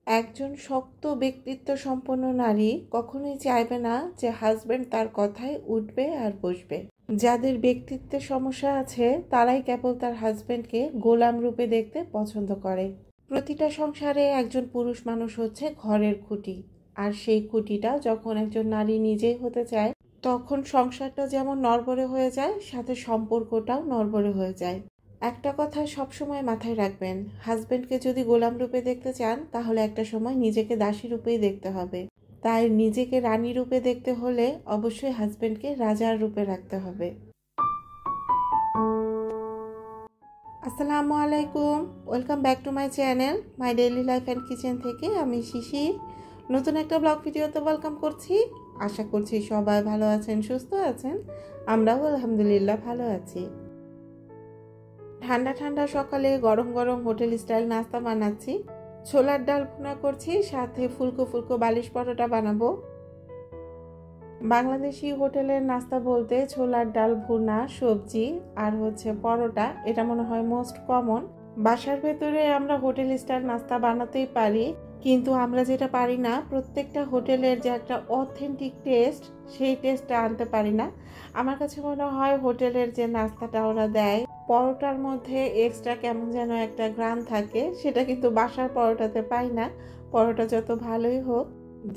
একজন শক্ত ব্যক্তিত্ব সম্পন্ন নারী কখনোই চাইবে না যে হাজবেন্ড তার কথায় উঠবে আর বসবে। যাদের ব্যক্তিত্বের সমস্যা আছে তারাই কেবল তার হাজবেন্ডকে গোলাম রূপে দেখতে পছন্দ করে। প্রতিটা সংসারে একজন পুরুষ মানুষ হচ্ছে ঘরের খুঁটি, আর সেই খুঁটিটা যখন একজন নারী নিজেই হতে চায় তখন সংসারটা যেমন নড়বড়ে হয়ে যায়, সাথে সম্পর্কটাও নড়বড়ে হয়ে যায়। একটা কথা সবসময় মাথায় রাখবেন, হাজবেন্ডকে যদি গোলাম রূপে দেখতে চান তাহলে একটা সময় নিজেকে দাসী রূপেই দেখতে হবে। তাই নিজেকে রানী রূপে দেখতে হলে অবশ্যই হাজবেন্ডকে রাজার রূপে রাখতে হবে। আসসালামু আলাইকুম, welcome back to my channel my daily life and kitchen থেকে আমি শিশির নতুন একটা ব্লগ ভিডিওতে ওয়েলকাম করছি। আশা করছি সবাই ভালো আছেন, সুস্থ আছেন। আমরাও আলহামদুলিল্লাহ ভালো আছি। ঠান্ডা ঠান্ডা সকালে গরম গরম হোটেল স্টাইল নাস্তা বানাচ্ছি। ছোলার ডাল ভুনা করছি, সাথে ফুলকো ফুলকো বালিশ পরোটা বানাবো। বাংলাদেশি হোটেলের নাস্তা বলতে ছোলার ডাল ভুনা, সবজি আর পরোটা, এটা মনে হয় মোস্ট কমন। বাসার ভেতরে আমরা হোটেল স্টাইল নাস্তা বানাতেই পারি, কিন্তু আমরা যেটা পারি না, প্রত্যেকটা হোটেলের যে একটা অথেন্টিক টেস্ট, সেই টেস্টটা আনতে পারি না। আমার কাছে মনে হয় হোটেলের যে নাস্তাটা ওরা দেয়, পরোটার মধ্যে এক্সট্রা কেমন যেন একটা গ্রান থাকে, সেটা কিন্তু বাসার পরোটাতে পাই না, পরোটা যত ভালোই হোক।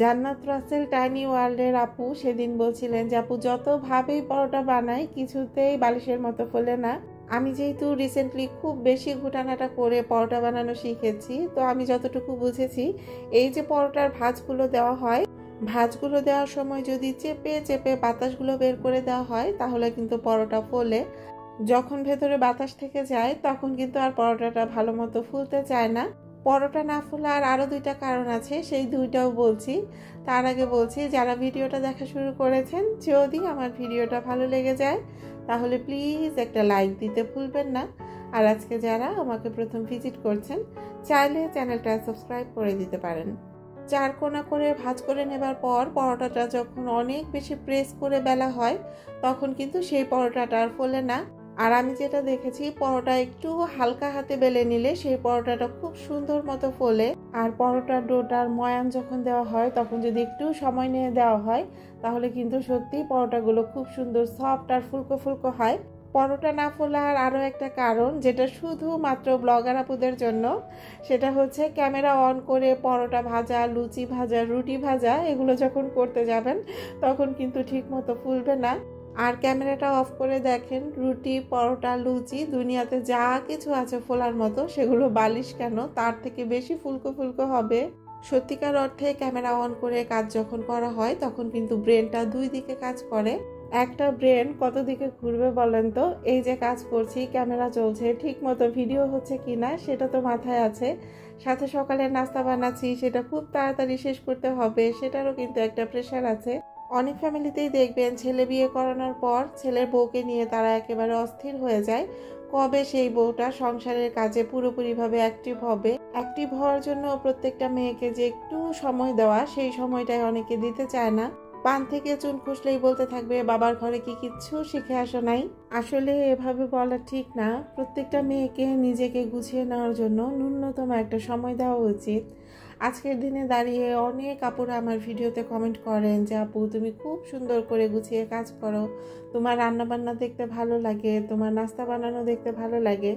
জান্নাত রাসেল টাইনি ওয়ার্ল্ডের আপু সেদিন বলছিলেন যে আপু যতভাবেই পরোটা বানাই কিছুতেই বালিশের মতো ফোলে না। আমি যেহেতু রিসেন্টলি খুব বেশি ঘুটানাটা করে পরোটা বানানো শিখেছি, তো আমি যতটুকু বুঝেছি, এই যে পরোটার ভাঁজগুলো দেওয়া হয়, ভাঁজগুলো দেওয়ার সময় যদি চেপে চেপে বাতাসগুলো বের করে দেওয়া হয় তাহলে কিন্তু পরোটা ফোলে। যখন ভেতরে বাতাস থেকে যায় তখন কিন্তু আর পরোটাটা ভালো মতো ফুলতে চায় না। পরোটা না ফোলার আরও দুইটা কারণ আছে, সেই দুইটাও বলছি। তার আগে বলছি, যারা ভিডিওটা দেখা শুরু করেছেন, যদি আমার ভিডিওটা ভালো লেগে যায় তাহলে প্লিজ একটা লাইক দিতে ভুলবেন না। আর আজকে যারা আমাকে প্রথম ভিজিট করছেন, চাইলে চ্যানেলটা সাবস্ক্রাইব করে দিতে পারেন। চার কোনা করে ভাঁজ করে নেবার পর পরোটাটা যখন অনেক বেশি প্রেস করে বেলা হয় তখন কিন্তু সেই পরোটাটা আর ফোলে না। আর আমি যেটা দেখেছি, পরোটা একটু হালকা হাতে বেলে নিলে সেই পরোটাটা খুব সুন্দর মতো ফোলে। আর পরোটার ডোটার ময়ান যখন দেওয়া হয় তখন যদি একটু সময় নিয়ে দেওয়া হয় তাহলে কিন্তু সত্যি পরোটাগুলো খুব সুন্দর সফট আর ফুলকো ফুলকো হয়। পরোটা না ফোলার আরও একটা কারণ, যেটা শুধুমাত্র ব্লগার আপুদের জন্য, সেটা হচ্ছে ক্যামেরা অন করে পরোটা ভাজা, লুচি ভাজা, রুটি ভাজা এগুলো যখন করতে যাবেন তখন কিন্তু ঠিক মতো ফুলবে না। আর ক্যামেরাটা অফ করে দেখেন, রুটি, পরোটা, লুচি, দুনিয়াতে যা কিছু আছে ফোলার মতো, সেগুলো বালিশ কেন তার থেকে বেশি ফুলকো ফুলকো হবে। সত্যিকার অর্থে ক্যামেরা অন করে কাজ যখন করা হয় তখন কিন্তু ব্রেনটা দুই দিকে কাজ করে। একটা ব্রেন কত দিকে ঘুরবে বলেন তো? এই যে কাজ করছি, ক্যামেরা চলছে, ঠিক মতো ভিডিও হচ্ছে কিনা সেটা তো মাথায় আছে, সাথে সকালের নাস্তা বানাচ্ছি, সেটা খুব তাড়াতাড়ি শেষ করতে হবে, সেটারও কিন্তু একটা প্রেশার আছে। অনেক ফ্যামিলিতেই দেখবেন ছেলে বিয়ে করানোর পর ছেলের বউকে নিয়ে তারা একেবারে অস্থির হয়ে যায়, কবে সেই বউটা সংসারের কাজে পুরোপুরিভাবে অ্যাক্টিভ হবে। অ্যাক্টিভ হওয়ার জন্য প্রত্যেকটা মেয়েকে যে একটু সময় দেওয়া, সেই সময়টাই অনেকে দিতে চায় না। পান থেকে চুন খসলেই বলতে থাকবে বাবার ঘরে কি কিচ্ছু শিখে আসো নাই। আসলে এভাবে বলা ঠিক না। প্রত্যেকটা মেয়েকে নিজেকে গুছিয়ে নেওয়ার জন্য ন্যূনতম একটা সময় দেওয়া উচিত। আজকের দিনে দাঁড়িয়ে অনেক আপুরা আমার ভিডিওতে কমেন্ট করেন যে আপু তুমি খুব সুন্দর করে গুছিয়ে কাজ করো, তোমার রান্না বান্না দেখতে ভালো লাগে, তোমার নাস্তা বানানো দেখতে ভালো লাগে।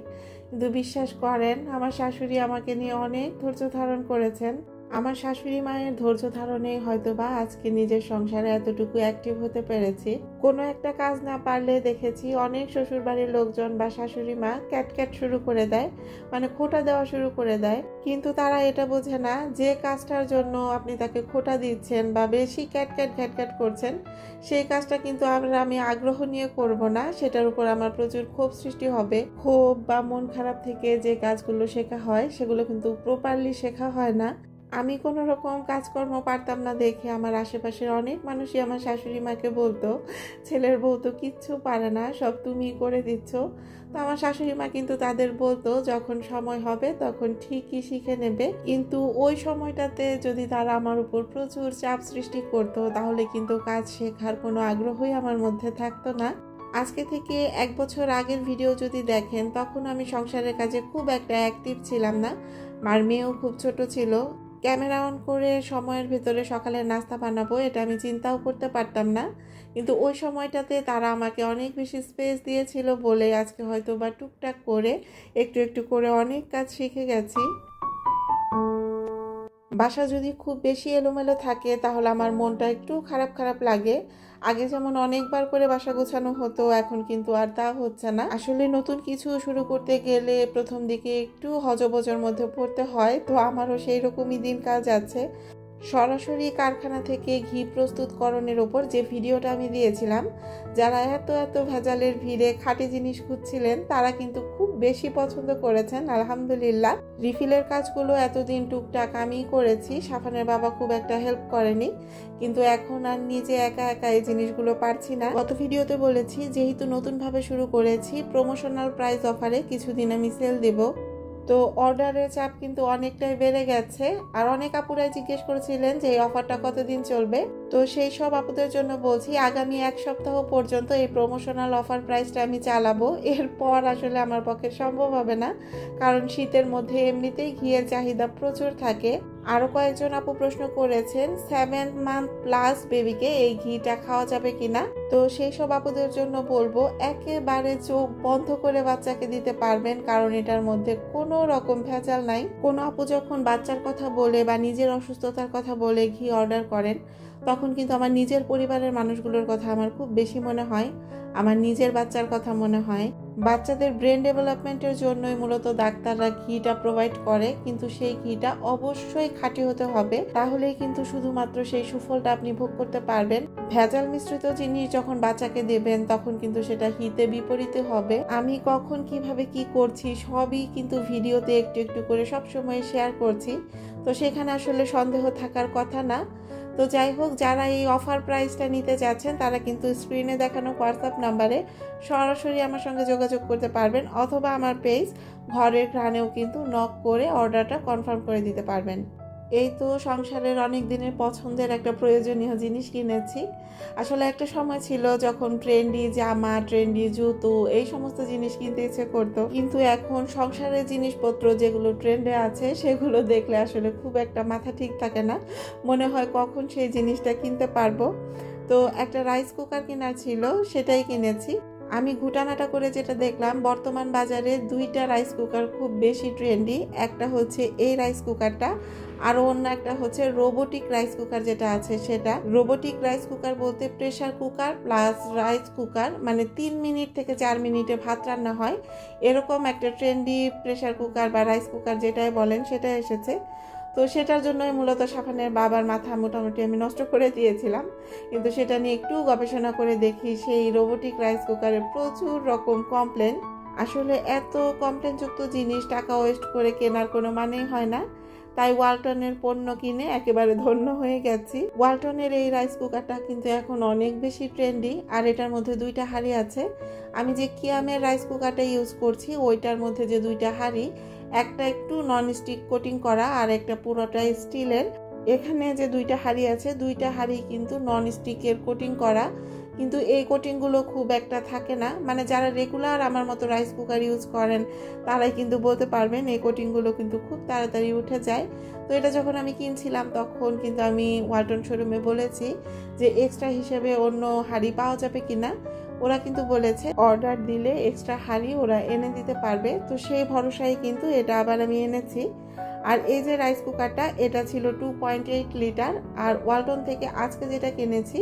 কিন্তু বিশ্বাস করেন, আমার শাশুড়ি আমাকে নিয়ে অনেক ধৈর্য ধারণ করেছেন। আমার শাশুড়ি মায়ের ধৈর্য ধারণে হয়তোবা আজকে নিজের সংসারে এতটুকু অ্যাক্টিভ হতে পেরেছি। কোনো একটা কাজ না পারলে দেখেছি অনেক শ্বশুর বাড়ির লোকজন বা শাশুড়ি মা ক্যাট শুরু করে দেয়, মানে খোঁটা দেওয়া শুরু করে দেয়। কিন্তু তারা এটা বোঝে না, যে কাজটার জন্য আপনি তাকে খোঁটা দিচ্ছেন বা বেশি ক্যাট করছেন, সেই কাজটা কিন্তু আমি আগ্রহ নিয়ে করব না, সেটার উপর আমার প্রচুর ক্ষোভ সৃষ্টি হবে। ক্ষোভ বা মন খারাপ থেকে যে কাজগুলো শেখা হয় সেগুলো কিন্তু প্রপারলি শেখা হয় না। আমি কোনো রকম কাজকর্ম পারতাম না দেখে আমার আশেপাশের অনেক মানুষই আমার শাশুড়ি মাকে বলতো, ছেলের বউ তো কিচ্ছু পারে না, সব তুমি করে দিচ্ছ। তো আমার শাশুড়ি মা কিন্তু তাদের বলতো যখন সময় হবে তখন ঠিকই শিখে নেবে। কিন্তু ওই সময়টাতে যদি তারা আমার উপর প্রচুর চাপ সৃষ্টি করতো তাহলে কিন্তু কাজ শেখার কোনো আগ্রহই আমার মধ্যে থাকতো না। আজকে থেকে 1 বছর আগের ভিডিও যদি দেখেন, তখন আমি সংসারের কাজে খুব একটা অ্যাক্টিভ ছিলাম না, আর মেয়েও খুব ছোট ছিল। ক্যামেরা অন করে সময়ের ভেতরে সকালের নাস্তা বানাবো এটা আমি চিন্তাও করতে পারতাম না, কিন্তু ওই সময়টাতে তারা আমাকে অনেক বেশি স্পেস দিয়েছিল বলে আজকে হয়তো বা টুকটাক করে একটু একটু করে অনেক কাজ শিখে গেছি। বাসা যদি খুব বেশি এলোমেলো থাকে তাহলে আমার মনটা একটু খারাপ খারাপ লাগে। আগে যেমন অনেকবার করে বাসা গোছানো হতো, এখন কিন্তু আর তা হচ্ছে না। আসলে নতুন কিছু শুরু করতে গেলে প্রথম দিকে একটু হজবজর মধ্যে পড়তে হয়, তো আমারও সেই রকমই দিন কাজ আছে। সরাসরি কারখানা থেকে ঘি প্রস্তুতকরণের ওপর যে ভিডিওটা আমি দিয়েছিলাম, যারা এত এত ভেজালের ভিড়ে খাঁটি জিনিস খুঁজছিলেন তারা কিন্তু খুব বেশি পছন্দ করেছেন আলহামদুলিল্লাহ। রিফিলের কাজগুলো এতদিন টুকটাক আমিই করেছি, সাফানের বাবা খুব একটা হেল্প করেনি, কিন্তু এখন আর নিজে একা একা এই জিনিসগুলো পারছি না। গত ভিডিওতে বলেছি যেহেতু নতুনভাবে শুরু করেছি, প্রমোশনাল প্রাইস অফারে কিছুদিন আমি সেল দেব, তো অর্ডারের চাপ কিন্তু অনেকটাই বেড়ে গেছে। আর অনেক আপুরাই জিজ্ঞেস করেছিলেন যে এই অফারটা কতদিন চলবে, তো সেই সব আপুদের জন্য বলছি আগামী 1 সপ্তাহ পর্যন্ত এই প্রমোশনাল অফার প্রাইসটা আমি চালাবো। এরপর আসলে আমার পক্ষে সম্ভব হবে না, কারণ শীতের মধ্যে এমনিতেই ঘিয়ের চাহিদা প্রচুর থাকে। আরও কয়েকজন আপু প্রশ্ন করেছেন 7 মান্থ প্লাস বেবিকে এই ঘিটা খাওয়া যাবে কিনা, তো সেই সব আপুদের জন্য বলবো একেবারে চোখ বন্ধ করে বাচ্চাকে দিতে পারবেন, কারণ এটার মধ্যে কোনো রকম ভেজাল নাই। কোনো আপু যখন বাচ্চার কথা বলে বা নিজের অসুস্থতার কথা বলে ঘি অর্ডার করেন, তখন কিন্তু আমার নিজের পরিবারের মানুষগুলোর কথা আমার খুব বেশি মনে হয়, আমার নিজের বাচ্চার কথা মনে হয়। বাচ্চাদের ব্রেন ডেভেলপমেন্টের জন্যই মূলত ডাক্তাররা ঘিটা প্রোভাইড করে, কিন্তু সেই ঘিটা অবশ্যই খাঁটি হতে হবে, তাহলেই কিন্তু শুধুমাত্র সেই সুফলটা আপনি ভোগ করতে পারবেন। ভেজাল মিশ্রিত জিনিস যখন বাচ্চাকে দেবেন তখন কিন্তু সেটা হিতে বিপরীতে হবে। আমি কখন কিভাবে কি করছি সবই কিন্তু ভিডিওতে একটু একটু করে সবসময় শেয়ার করছি, তো সেখানে আসলে সন্দেহ থাকার কথা না। তো যাই হোক, যারা এই অফার প্রাইসটা নিতে যাচ্ছেন তারা কিন্তু স্ক্রিনে দেখানো হোয়াটসঅ্যাপ নাম্বারে সরাসরি আমার সঙ্গে যোগাযোগ করতে পারবেন, অথবা আমার পেজ ঘরের ঘ্রাণেও কিন্তু নক করে অর্ডারটা কনফার্ম করে দিতে পারবেন। এই তো সংসারের অনেক দিনের পছন্দের একটা প্রয়োজনীয় জিনিস কিনেছি। আসলে একটা সময় ছিল যখন ট্রেন্ডি জামা, ট্রেন্ডি জুতো এই সমস্ত জিনিস কিনতে ইচ্ছে করতো, কিন্তু এখন সংসারের জিনিসপত্র যেগুলো ট্রেন্ডে আছে সেগুলো দেখলে আসলে খুব একটা মাথা ঠিক থাকে না, মনে হয় কখন সেই জিনিসটা কিনতে পারবো। তো একটা রাইস কুকার কেনার ছিল, সেটাই কিনেছি। আমি ঘুটানাটা করে যেটা দেখলাম, বর্তমান বাজারে 2টা রাইস কুকার খুব বেশি ট্রেন্ডি। একটা হচ্ছে এই রাইস কুকারটা, আর অন্য একটা হচ্ছে রোবোটিক রাইস কুকার যেটা আছে সেটা। রোবোটিক রাইস কুকার বলতে pressure cooker plus rice cooker, মানে 3 মিনিট থেকে 4 মিনিটে ভাত রান্না হয়, এরকম একটা ট্রেন্ডি প্রেসার কুকার বা রাইস কুকার যেটাই বলেন সেটা এসেছে। তো সেটার জন্যই মূলত সাফানের বাবার মাথা মোটামুটি আমি নষ্ট করে দিয়েছিলাম, কিন্তু সেটা নিয়ে একটু গবেষণা করে দেখি সেই রোবোটিক রাইস কুকারে প্রচুর রকম কমপ্লেন। আসলে এত কমপ্লেনযুক্ত জিনিস টাকা ওয়েস্ট করে কেনার কোনো মানেই হয় না, তাই ওয়ালটনের পণ্য কিনে একেবারে ধন্য হয়ে গেছি। ওয়ালটনের এই রাইস কুকারটা কিন্তু এখন অনেক বেশি ট্রেন্ডি, আর এটার মধ্যে 2টা হাঁড়ি আছে। আমি যে কিয়ামের রাইস কুকারটা ইউজ করছি ওইটার মধ্যে যে 2টা হাঁড়ি, একটা একটু নন স্টিক কোটিং করা আর একটা পুরোটাই স্টিলের। এখানে যে 2টা হাঁড়ি আছে 2টা হাঁড়ি কিন্তু নন স্টিকের কোটিং করা, কিন্তু এই কোটিংগুলো খুব একটা থাকে না, মানে যারা রেগুলার আমার মতো রাইস কুকার ইউজ করেন তারাই কিন্তু বলতে পারবেন এই কোটিংগুলো কিন্তু খুব তাড়াতাড়ি উঠে যায়। তো এটা যখন আমি কিনছিলাম তখন কিন্তু আমি ওয়ালটন শোরুমে বলেছি যে এক্সট্রা হিসেবে অন্য হাঁড়ি পাওয়া যাবে কিনা, ওরা কিন্তু বলেছে অর্ডার দিলে এক্সট্রা হাঁড়ি ওরা এনে দিতে পারবে। তো সেই ভরসায় কিন্তু এটা আবার আমি এনেছি। আর এই যে রাইস কুকারটা, এটা ছিল 2.8 লিটার, আর ওয়ালটন থেকে আজকে যেটা কিনেছি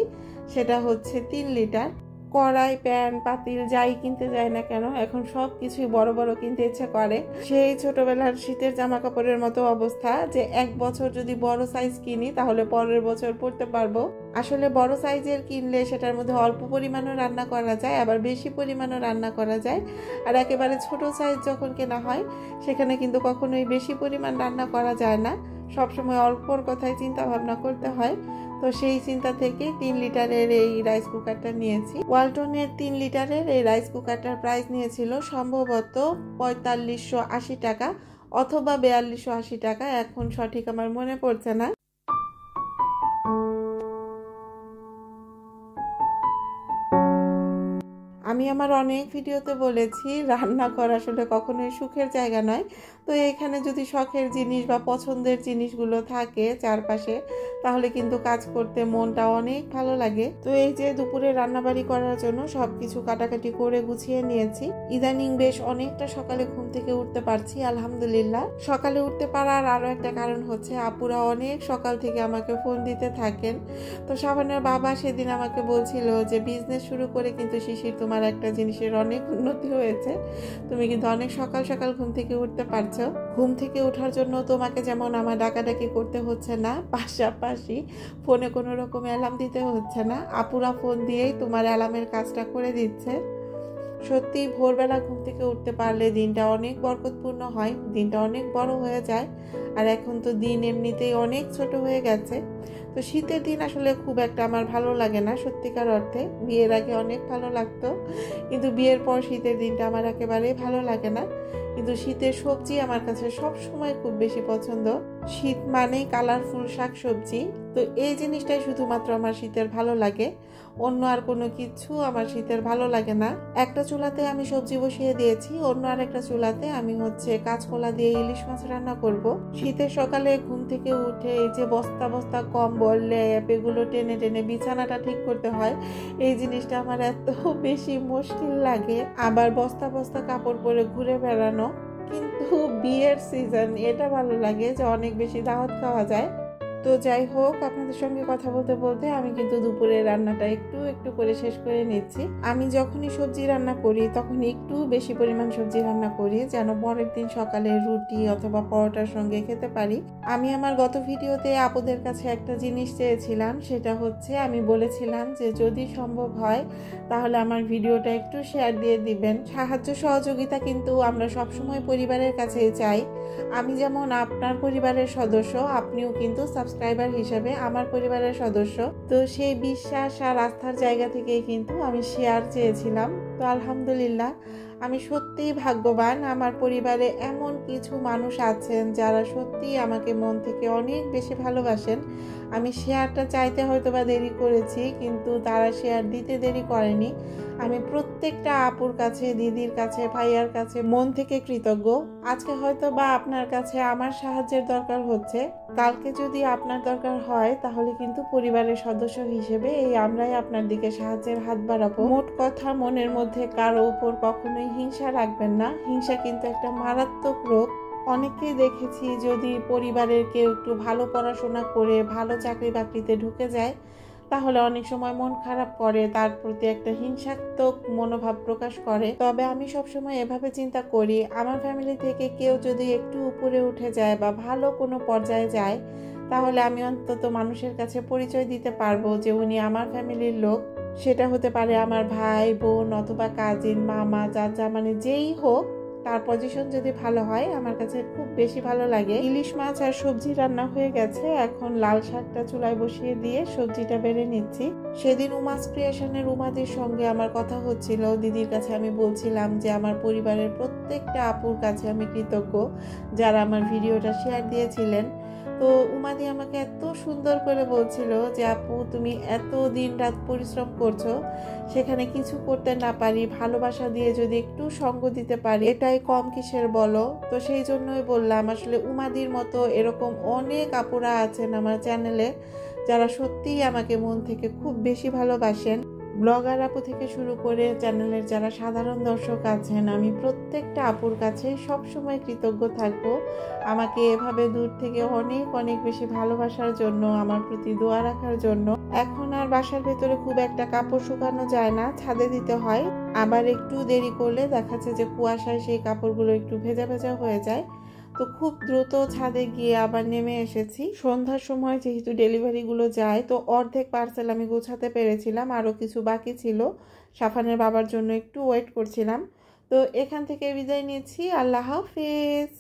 সেটা হচ্ছে 3 লিটার। কড়াই, প্যান, পাতিল যাই কিনতে যায় না কেন এখন সব কিছুই বড় বড় কিনতে ইচ্ছে করে। সেই ছোটবেলার শীতের জামা কাপড়ের মতো অবস্থা, যে 1 বছর যদি বড় সাইজ কিনি তাহলে পরের বছর পরতে পারবো। আসলে বড় সাইজের কিনলে সেটার মধ্যে অল্প পরিমাণও রান্না করা যায়, আবার বেশি পরিমাণও রান্না করা যায়। আর একেবারে ছোট সাইজ যখন কেনা হয় সেখানে কিন্তু কখনোই বেশি পরিমাণ রান্না করা যায় না, সবসময় অল্পর কথাই চিন্তা ভাবনা করতে হয়। তো সেই চিন্তা থেকে 3 লিটারের এই রাইস কুকারটা নিয়েছি। ওয়ালটনের 3 লিটারের এই রাইস কুকারটার প্রাইস নিয়েছিল সম্ভবত 4580 টাকা অথবা 4280 টাকা, এখন সঠিক আমার মনে পড়ছে না। আমি আমি আমার অনেক ভিডিওতে বলেছি রান্না করা আসলে কখনোই সুখের জায়গা নয়। তো এখানে যদি শখের জিনিস বা পছন্দের জিনিসগুলো থাকে চারপাশে, তাহলে কিন্তু কাজ করতে মনটা অনেক ভালো লাগে। তো এই যে দুপুরে রান্নাবাড়ি করার জন্য সবকিছু কাটাকাটি করে গুছিয়ে নিয়েছি। ইদানিং বেশ অনেকটা সকালে ঘুম থেকে উঠতে পারছি, আলহামদুলিল্লাহ। সকালে উঠতে পারার আরো একটা কারণ হচ্ছে আপুরা অনেক সকাল থেকে আমাকে ফোন দিতে থাকেন। তো শাবানের বাবা সেদিন আমাকে বলছিল যে বিজনেস শুরু করে কিন্তু শিশির তোমার একটা জিনিসের অনেক উন্নতি হয়েছে, তুমি কিন্তু অনেক সকাল সকাল ঘুম থেকে উঠতে পারছো। ঘুম থেকে ওঠার জন্য তোমাকে যেমন আমার ডাকাডাকি করতে হচ্ছে না, পাশাপাশি ফোনে কোনো রকম অ্যালার্ম দিতে হচ্ছে না, আপুরা ফোন দিয়েই তোমার অ্যালার্মের কাজটা করে দিচ্ছে। সত্যি ভোরবেলা ঘুম থেকে উঠতে পারলে দিনটা অনেক বরকতপূর্ণ হয়, দিনটা অনেক বড় হয়ে যায়। আর এখন তো দিন এমনিতেই অনেক ছোট হয়ে গেছে। তো শীতের দিন আসলে খুব একটা আমার ভালো লাগে না সত্যিকার অর্থে। বিয়ের আগে অনেক ভালো লাগতো, কিন্তু বিয়ের পর শীতের দিনটা আমার একেবারেই ভালো লাগে না। কিন্তু শীতের সবজি আমার কাছে সব সময় খুব বেশি পছন্দ। শীত মানেই কালারফুল শাকসবজি। তো এই জিনিসটাই শুধুমাত্র আমার শীতের ভালো লাগে, অন্য আর কোনো কিছু আমার শীতের ভালো লাগে না। একটা চুলাতে আমি সবজি বসিয়ে দিয়েছি, অন্য আরেকটা চুলাতে আমি কাঁচকলা দিয়ে ইলিশ মাছ রান্না করব। শীতের সকালে ঘুম থেকে উঠে এই যে বস্তা বস্তা কম্বল লেপ এগুলো টেনে টেনে বিছানাটা ঠিক করতে হয়, এই জিনিসটা আমার এত বেশি মুশকিল লাগে। আবার বস্তা বস্তা কাপড় পরে ঘুরে বেড়ানো। কিন্তু বিয়ের সিজন এটা ভালো লাগে যে অনেক বেশি দাওয়াত খাওয়া যায়। তো যাই হোক, আপনাদের সঙ্গে কথা বলতে বলতে আমি কিন্তু দুপুরের রান্নাটা একটু একটু করে শেষ করে নিচ্ছি। আমি যখনই সবজি রান্না করি তখন একটু বেশি পরিমাণ সবজি রান্না করি, যেন পরের দিন সকালে রুটি অথবা পরোটার সঙ্গে খেতে পারি। আমি আমার গত ভিডিওতে আপুদের কাছে একটা জিনিস চেয়েছিলাম, সেটা হচ্ছে আমি বলেছিলাম যে যদি সম্ভব হয় তাহলে আমার ভিডিওটা একটু শেয়ার দিয়ে দিবেন। সাহায্য সহযোগিতা কিন্তু আমরা সবসময় পরিবারের কাছেই চাই। আমি যেমন আপনার পরিবারের সদস্য, আপনিও কিন্তু সাবস্ক্রাইবার হিসেবে আমার পরিবারের সদস্য। তো সেই বিশ্বাস আর আস্থার জায়গা থেকেই কিন্তু আমি শেয়ার চেয়েছিলাম। তো আলহামদুলিল্লাহ, আমি সত্যিই ভাগ্যবান। আমার পরিবারে এমন কিছু মানুষ আছেন যারা সত্যিই আমাকে মন থেকে অনেক বেশি ভালোবাসেন। আমি শেয়ারটা চাইতে হয়তো বা দেরি করেছি, কিন্তু তারা শেয়ার দিতে দেরি করেনি। আমি প্রত্যেকটা আপুর কাছে, দিদির কাছে, ভাইয়ার কাছে মন থেকে কৃতজ্ঞ। আজকে হয়তো বা আপনার কাছে আমার সাহায্যের দরকার হচ্ছে, কালকে যদি আপনার দরকার হয় তাহলে কিন্তু পরিবারের সদস্য হিসেবে এই আমরাই আপনার দিকে সাহায্যের হাত বাড়াবো। মোট কথা, মনের মধ্যে কারো উপর কখনোই হিংসা রাখবেন না। হিংসা কিন্তু একটা মারাত্মক রোগ। অনেকেই দেখেছি যদি পরিবারের কেউ একটু ভালো পড়াশোনা করে ভালো চাকরি বাকরিতে ঢুকে যায়, তাহলে অনেক সময় মন খারাপ করে, তার প্রতি একটা হিংসাত্মক মনোভাব প্রকাশ করে। তবে আমি সবসময় এভাবে চিন্তা করি, আমার ফ্যামিলি থেকে কেউ যদি একটু উপরে উঠে যায় বা ভালো কোনো পর্যায়ে যায়, তাহলে আমি অন্তত মানুষের কাছে পরিচয় দিতে পারবো যে উনি আমার ফ্যামিলির লোক। সেটা হতে পারে আমার ভাই বোন অথবা কাজিন, মামা, চাচা, মানে যেই হোক, তার পজিশন যদি ভালো হয় আমার কাছে খুব বেশি ভালো লাগে। ইলিশ মাছ আর সবজি রান্না হয়ে গেছে, এখন লাল শাকটা চুলায় বসিয়ে দিয়ে সবজিটা বেড়ে নিচ্ছি। সেদিন উমাস ক্রিয়েশনের উমাদির সঙ্গে আমার কথা হচ্ছিল, দিদির কাছে আমি বলছিলাম যে আমার পরিবারের প্রত্যেকটা আপুর কাছে আমি কৃতজ্ঞ যারা আমার ভিডিওটা শেয়ার দিয়েছিলেন। তো উমাদি আমাকে এত সুন্দর করে বলছিল যে আপু, তুমি এত দিন রাত পরিশ্রম করছো, সেখানে কিছু করতে না পারি, ভালোবাসা দিয়ে যদি একটু সঙ্গ দিতে পারি এটাই কম কিসের বলো। তো সেই জন্যই বললাম, আসলে উমাদির মতো এরকম অনেক আপুরা আছেন আমার চ্যানেলে যারা সত্যিই আমাকে মন থেকে খুব বেশি ভালোবাসেন। ব্লগার আপু থেকে শুরু করে চ্যানেলের যারা সাধারণ দর্শক আছেন, আমি প্রত্যেকটা আপুর কাছে সবসময় কৃতজ্ঞ থাকবো আমাকে এভাবে দূর থেকে অনেক অনেক বেশি ভালোবাসার জন্য, আমার প্রতি দোয়া রাখার জন্য। এখন আর বাসার ভেতরে খুব একটা কাপড় শুকানো যায় না, ছাদে দিতে হয়। আবার একটু দেরি করলে দেখাচ্ছে যে কুয়াশায় সেই কাপড়গুলো একটু ভেজা ভেজা হয়ে যায়। তো খুব দ্রুত ছাদে গিয়ে আবার নেমে এসেছি। সন্ধ্যার সময় যেহেতু ডেলিভারিগুলো যায়, তো অর্ধেক পার্সেল আমি গোছাতে পেরেছিলাম, আরও কিছু বাকি ছিল। সাফানের বাবার জন্য একটু ওয়েট করছিলাম। তো এখান থেকে বিদায় নিচ্ছি। আল্লাহ হাফেজ।